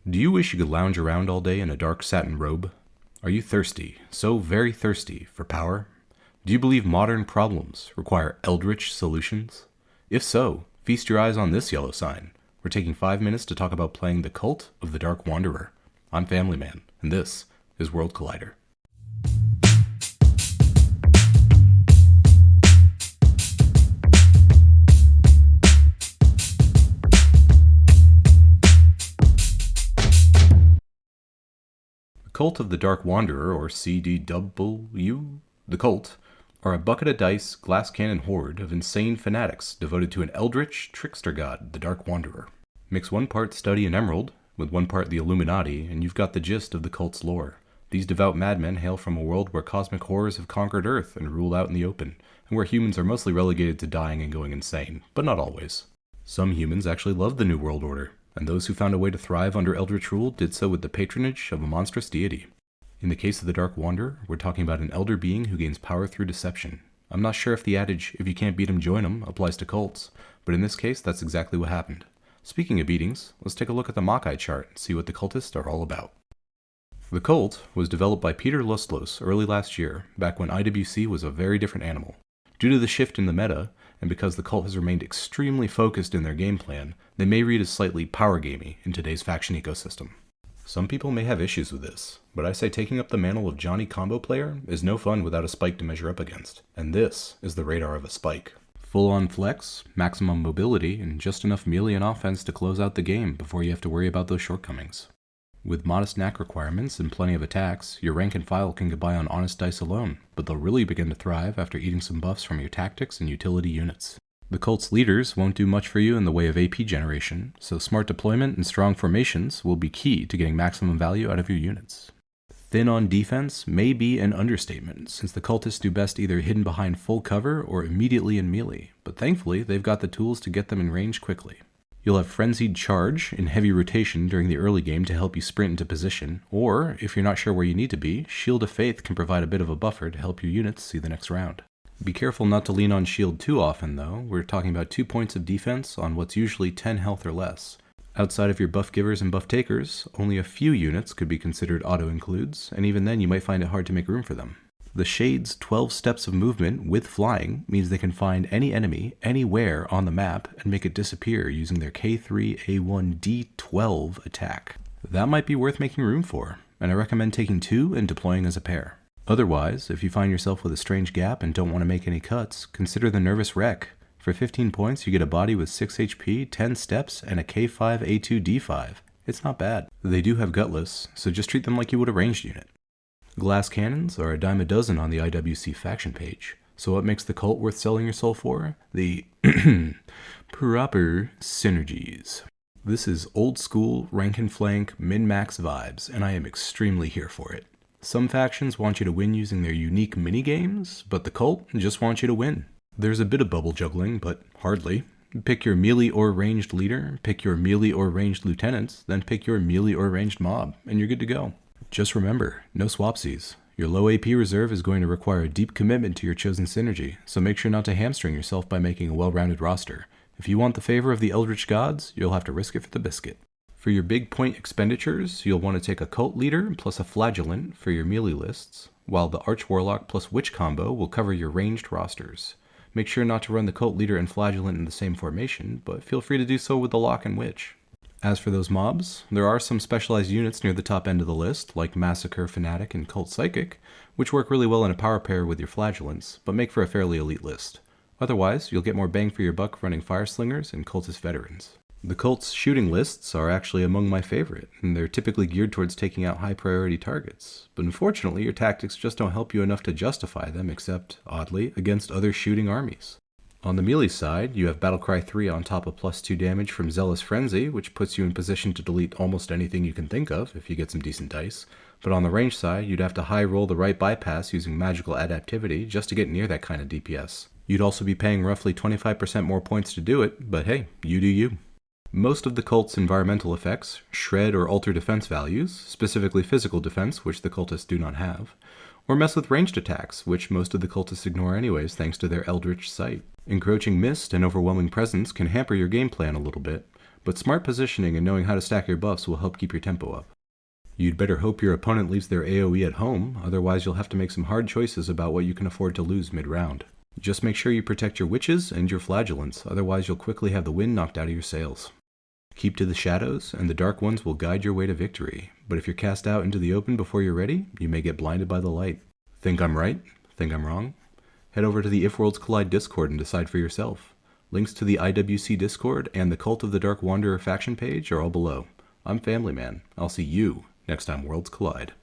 Do you wish you could lounge around all day in a dark satin robe? Are you thirsty, so very thirsty, for power? Do you believe modern problems require eldritch solutions? If so, feast your eyes on this yellow sign. We're taking 5 minutes to talk about playing the Cult of the Dark Wanderer. I'm Family Man, and this is World Collider. Cult of the Dark Wanderer, or CDW, the Cult, are a bucket of dice, glass cannon horde of insane fanatics devoted to an eldritch trickster god, the Dark Wanderer. Mix 1 part study and emerald with 1 part the Illuminati, and you've got the gist of the cult's lore. These devout madmen hail from a world where cosmic horrors have conquered Earth and rule out in the open, and where humans are mostly relegated to dying and going insane, but not always. Some humans actually love the New World Order, and those who found a way to thrive under eldritch rule did so with the patronage of a monstrous deity. In the case of the Dark Wanderer, we're talking about an elder being who gains power through deception. I'm not sure if the adage, if you can't beat 'em, join 'em, applies to cults, but in this case, that's exactly what happened. Speaking of beatings, let's take a look at the Macchi chart and see what the cultists are all about. The cult was developed by Peter Lustlos early last year, back when IWC was a very different animal. Due to the shift in the meta, and because the cult has remained extremely focused in their game plan, they may read as slightly power gamey in today's faction ecosystem. Some people may have issues with this, but I say taking up the mantle of Johnny Combo Player is no fun without a spike to measure up against, and this is the radar of a spike. Full-on flex, maximum mobility, and just enough melee and offense to close out the game before you have to worry about those shortcomings. With modest knack requirements and plenty of attacks, your rank and file can get by on honest dice alone, but they'll really begin to thrive after eating some buffs from your tactics and utility units. The cult's leaders won't do much for you in the way of AP generation, so smart deployment and strong formations will be key to getting maximum value out of your units. Thin on defense may be an understatement, since the cultists do best either hidden behind full cover or immediately in melee, but thankfully they've got the tools to get them in range quickly. You'll have Frenzied Charge in heavy rotation during the early game to help you sprint into position, or, if you're not sure where you need to be, Shield of Faith can provide a bit of a buffer to help your units see the next round. Be careful not to lean on shield too often though. We're talking about 2 points of defense on what's usually 10 health or less. Outside of your buff givers and buff takers, only a few units could be considered auto-includes, and even then you might find it hard to make room for them. The Shade's 12 steps of movement with flying means they can find any enemy anywhere on the map and make it disappear using their K3A1D12 attack. That might be worth making room for, and I recommend taking 2 and deploying as a pair. Otherwise, if you find yourself with a strange gap and don't want to make any cuts, consider the Nervous Wreck. For 15 points, you get a body with 6 HP, 10 steps, and a K5A2D5. It's not bad. They do have Gutless, so just treat them like you would a ranged unit. Glass cannons are a dime a dozen on the IWC faction page. So what makes the cult worth selling your soul for? The proper synergies. This is old school rank and flank min-max vibes, and I am extremely here for it. Some factions want you to win using their unique mini-games, but the cult just wants you to win. There's a bit of bubble juggling, but hardly. Pick your melee or ranged leader, pick your melee or ranged lieutenants, then pick your melee or ranged mob, and you're good to go. Just remember, no swapsies. Your low AP reserve is going to require a deep commitment to your chosen synergy, so make sure not to hamstring yourself by making a well-rounded roster. If you want the favor of the Eldritch Gods, you'll have to risk it for the biscuit. For your big point expenditures, you'll want to take a Cult Leader plus a Flagellant for your melee lists, while the Arch Warlock plus Witch combo will cover your ranged rosters. Make sure not to run the Cult Leader and Flagellant in the same formation, but feel free to do so with the Lock and Witch. As for those mobs, there are some specialized units near the top end of the list, like Massacre, Fanatic, and Cult Psychic, which work really well in a power pair with your Flagellants, but make for a fairly elite list. Otherwise, you'll get more bang for your buck running Fire Slingers and Cultist Veterans. The Cult's shooting lists are actually among my favorite, and they're typically geared towards taking out high priority targets, but unfortunately your tactics just don't help you enough to justify them except, oddly, against other shooting armies. On the melee side, you have Battlecry 3 on top of +2 damage from Zealous Frenzy, which puts you in position to delete almost anything you can think of if you get some decent dice. But on the range side, you'd have to high roll the right bypass using magical adaptivity just to get near that kind of DPS. You'd also be paying roughly 25% more points to do it, but hey, you do you. Most of the cult's environmental effects shred or alter defense values, specifically physical defense, which the cultists do not have, or mess with ranged attacks, which most of the cultists ignore anyways thanks to their Eldritch Sight. Encroaching mist and overwhelming presence can hamper your game plan a little bit, but smart positioning and knowing how to stack your buffs will help keep your tempo up. You'd better hope your opponent leaves their AoE at home, otherwise you'll have to make some hard choices about what you can afford to lose mid-round. Just make sure you protect your witches and your flagellants, otherwise you'll quickly have the wind knocked out of your sails. Keep to the shadows, and the dark ones will guide your way to victory, but if you're cast out into the open before you're ready, you may get blinded by the light. Think I'm right? Think I'm wrong? Head over to the If Worlds Collide Discord and decide for yourself. Links to the IWC Discord and the Cult of the Dark Wanderer faction page are all below. I'm Family Man. I'll see you next time Worlds Collide.